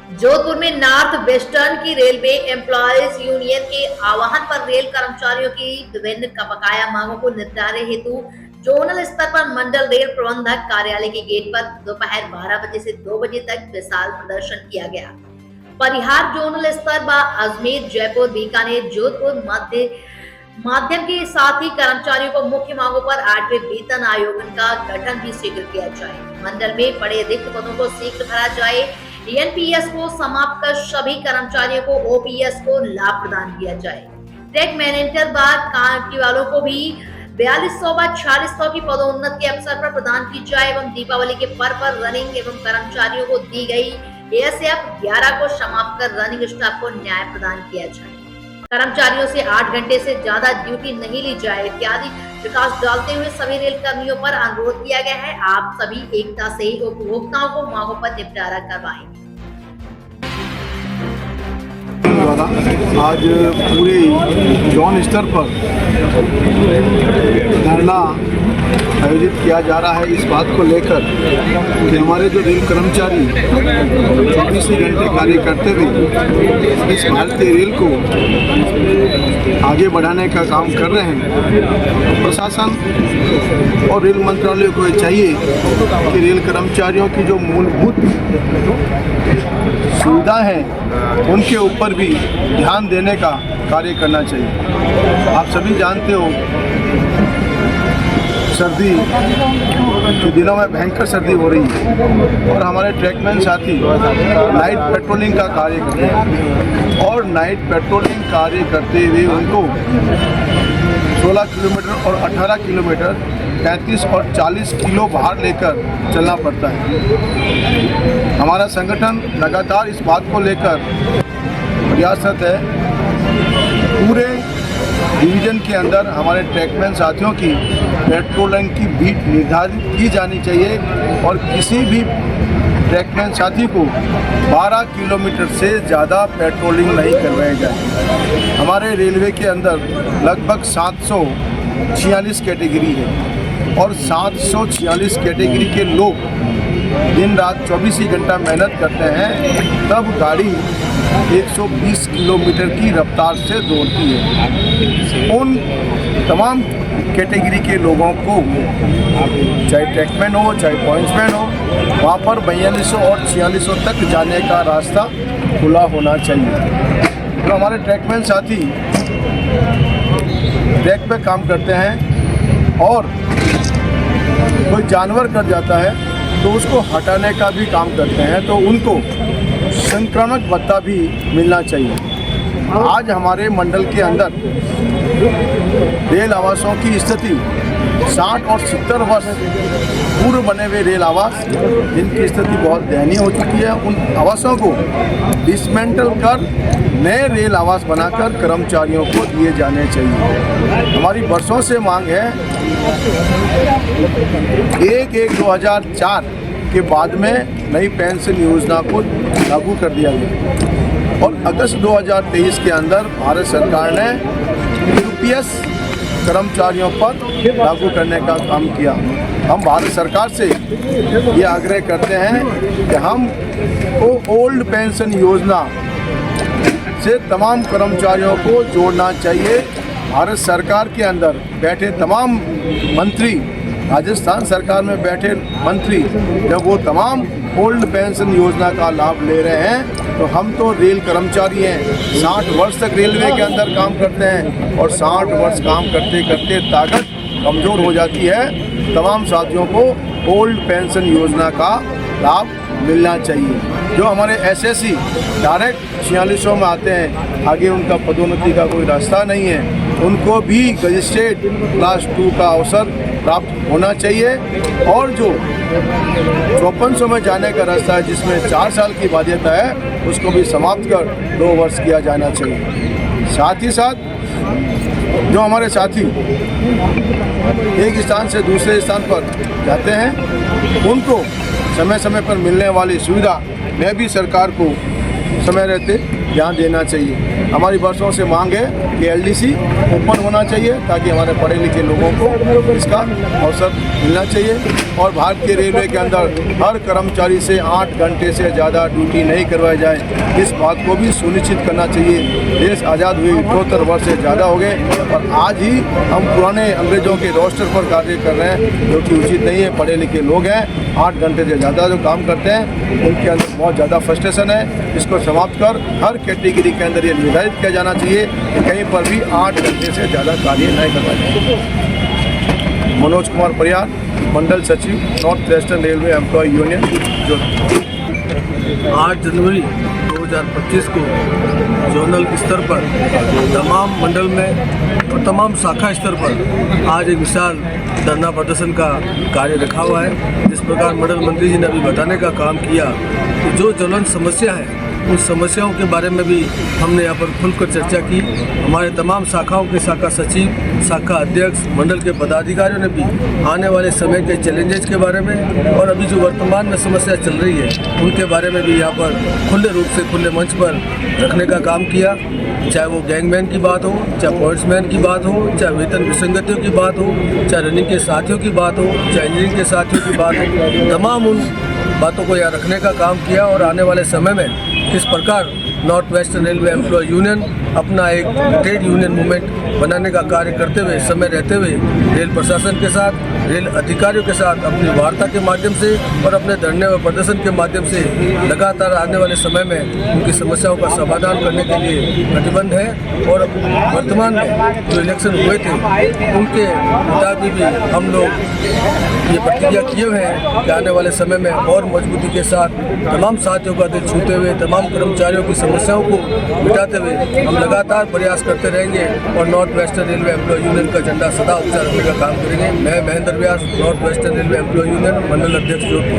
जोधपुर में north western की railway employees union के आह्वान पर रेल कर्मचारियों की विभिन्न बकाया मांगों को निपटारे हेतु जोनल स्तर पर मंडल रेल प्रबंधक कार्यालय के गेट पर दोपहर 12 बजे से 2 बजे तक विशाल प्रदर्शन किया गया। परिहार जोनल स्तर पर अजमेर, जयपुर, बीकानेर, जोधपुर माध्यम के साथ ही कर्मचारियों को मुख्य मांगों पर 8वें वेतन आयोग का गठन भी शीघ्र किया जाए। मंडल में पड़े रिक्त पदों को शीघ्र भरा जाए। एनपीएस को समाप्त कर सभी कर्मचारियों को ओपीएस को लाभ प्रदान किया जाए। ट्रैक मैनेजर बाद कार्य वालों को भी 4200 व 4600 की पदोन्नति के अवसर पर प्रदान की जाए एवं दीपावली के पर्व पर रनिंग एवं कर्मचारियों को दी गई एएसएफ 11 को समाप्त कर रनिंग स्टाफ को न्याय प्रदान किया जाए। कर्मचारियों से 8 घंटे से ज्यादा ड्यूटी नहीं ली जाए इत्यादि विकास डालते हुए सभी रेल कर्मियों पर अनुरोध किया गया है। आप सभी एकता से उपभोक्ताओं को मांगों पर निपटारा करवाएं। आज पूरे जोन स्तर पर धरना आयोजित किया जा रहा है इस बात को लेकर कि हमारे जो रेल कर्मचारी 24 घंटे कार्य करते हुए इस भारतीय रेल को आगे बढ़ाने का काम कर रहे हैं। प्रशासन और रेल मंत्रालय को ये चाहिए कि रेल कर्मचारियों की जो मूलभूत सुविधा है उनके ऊपर भी ध्यान देने का कार्य करना चाहिए। आप सभी जानते हो सर्दी के दिनों में भयंकर सर्दी हो रही है और हमारे ट्रैकमैन साथी नाइट पेट्रोलिंग का कार्य करते हैं और नाइट पेट्रोलिंग कार्य करते हुए उनको 16 किलोमीटर और 18 किलोमीटर 35 और 40 किलो भार लेकर चलना पड़ता है। हमारा संगठन लगातार इस बात को लेकर प्रयासरत है। पूरे डिवीज़न के अंदर हमारे ट्रैकमैन साथियों की पेट्रोलिंग की बीट निर्धारित की जानी चाहिए और किसी भी ट्रैकमैन साथी को 12 किलोमीटर से ज़्यादा पेट्रोलिंग नहीं करवाई जाए। हमारे रेलवे के अंदर लगभग 746 कैटेगरी है और 746 कैटेगरी के लोग दिन रात 24 ही घंटा मेहनत करते हैं, तब गाड़ी 120 किलोमीटर की रफ्तार से दौड़ती है। उन तमाम कैटेगरी के लोगों को, चाहे ट्रैकमैन हो चाहे पॉइंट्समैन हो, वहाँ पर 4200 और 4600 तक जाने का रास्ता खुला होना चाहिए। तो हमारे ट्रैकमैन साथी ट्रैक पे काम करते हैं और कोई जानवर कट जाता है तो उसको हटाने का भी काम करते हैं, तो उनको संक्रामक भत्ता भी मिलना चाहिए। आज हमारे मंडल के अंदर रेल आवासों की स्थिति 60 और 70 वर्ष पूर्व बने हुए रेल आवास जिनकी स्थिति बहुत दयनीय हो चुकी है, उन आवासों को डिसमेंटल कर नए रेल आवास बनाकर कर्मचारियों को दिए जाने चाहिए। हमारी वर्षों से मांग है 1/1/2004 के बाद में नई पेंशन योजना को लागू कर दिया गया और अगस्त 2023 के अंदर भारत सरकार ने यूपीएस कर्मचारियों पर लागू करने का काम किया। हम भारत सरकार से ये आग्रह करते हैं कि हम ओल्ड पेंशन योजना से तमाम कर्मचारियों को जोड़ना चाहिए। भारत सरकार के अंदर बैठे तमाम मंत्री, राजस्थान सरकार में बैठे मंत्री, जब वो तमाम ओल्ड पेंशन योजना का लाभ ले रहे हैं तो हम तो रेल कर्मचारी हैं, 60 वर्ष तक रेलवे के अंदर काम करते हैं और 60 वर्ष काम करते करते ताकत कमज़ोर हो जाती है। तमाम साथियों को ओल्ड पेंशन योजना का लाभ मिलना चाहिए। जो हमारे एसएससी डायरेक्ट 4600 में आते हैं, आगे उनका पदोन्नति का कोई रास्ता नहीं है, उनको भी गजिस्ट्रेट क्लास 2 का अवसर प्राप्त होना चाहिए और जो 5400 में जाने का रास्ता है जिसमें 4 साल की बाध्यता है उसको भी समाप्त कर 2 वर्ष किया जाना चाहिए। साथ ही साथ जो हमारे साथी एक स्थान से दूसरे स्थान पर जाते हैं उनको समय समय पर मिलने वाली सुविधा में भी सरकार को समय रहते ध्यान देना चाहिए। हमारी वर्षों से मांग है कि एलडीसी ओपन होना चाहिए ताकि हमारे पढ़े लिखे लोगों को इसका अवसर मिलना चाहिए। और भारतीय रेलवे के अंदर हर कर्मचारी से 8 घंटे से ज़्यादा ड्यूटी नहीं करवाई जाए, इस बात को भी सुनिश्चित करना चाहिए। देश आज़ाद हुए 78 वर्ष से ज़्यादा हो गए और आज ही हम पुराने अंग्रेजों के रोस्टर पर कार्य कर रहे हैं, जो कि उचित नहीं है। पढ़े लिखे लोग हैं, 8 घंटे से ज़्यादा जो काम करते हैं उनके अंदर बहुत ज़्यादा फ्रस्ट्रेशन है। इसको समाप्त कर हर कैटेगरी के अंदर ये निर्धारित किया जाना चाहिए कि कहीं पर भी 8 घंटे से ज़्यादा कार्य नहीं करवाया जाए। मनोज कुमार परियार, मंडल सचिव, north western railway employ union, जो 8 जनवरी 2025 को जोनल स्तर पर तमाम मंडल में और तमाम शाखा स्तर पर आज एक विशाल धरना प्रदर्शन का कार्य रखा हुआ है। जिस प्रकार मंडल मंत्री जी ने अभी बताने का काम किया कि जो ज्वलंत समस्या है उन समस्याओं के बारे में भी हमने यहाँ पर खुलकर चर्चा की। हमारे तमाम शाखाओं के शाखा सचिव, शाखा अध्यक्ष, मंडल के पदाधिकारियों ने भी आने वाले समय के चैलेंजेस के बारे में और अभी जो वर्तमान में समस्या चल रही है उनके बारे में भी यहाँ पर खुले रूप से खुले मंच पर रखने का काम किया। चाहे वो गैंगमैन की बात हो, चाहे पॉइंट्समैन की बात हो, चाहे वेतन विसंगतियों की बात हो, चाहे रनिंग के साथियों की बात हो, चाहे इंजीनियरिंग के साथियों की बात हो, तमाम उन बातों को यहाँ रखने का काम किया। और आने वाले समय में किस प्रकार north western railway employ union अपना एक ट्रेड यूनियन मूवमेंट बनाने का कार्य करते हुए समय रहते हुए रेल प्रशासन के साथ, रेल अधिकारियों के साथ अपनी वार्ता के माध्यम से और अपने धरने व प्रदर्शन के माध्यम से लगातार आने वाले समय में उनकी समस्याओं का समाधान करने के लिए प्रतिबद्ध है। और वर्तमान में जो इलेक्शन हुए थे उनके मुताबिक भी हम लोग ये प्रतिज्ञा किए हुए हैं कि आने वाले समय में और मजबूती के साथ तमाम साथियों का दिल छूते हुए, तमाम कर्मचारियों की समस्याओं को मिटाते हुए हम लगातार प्रयास करते रहेंगे और north western railway employ union का झंडा सदा ऊंचा रखने का काम करेंगे। मैं Mahendra Vyas, north western railway employ union मंडल अध्यक्ष जोधपुर।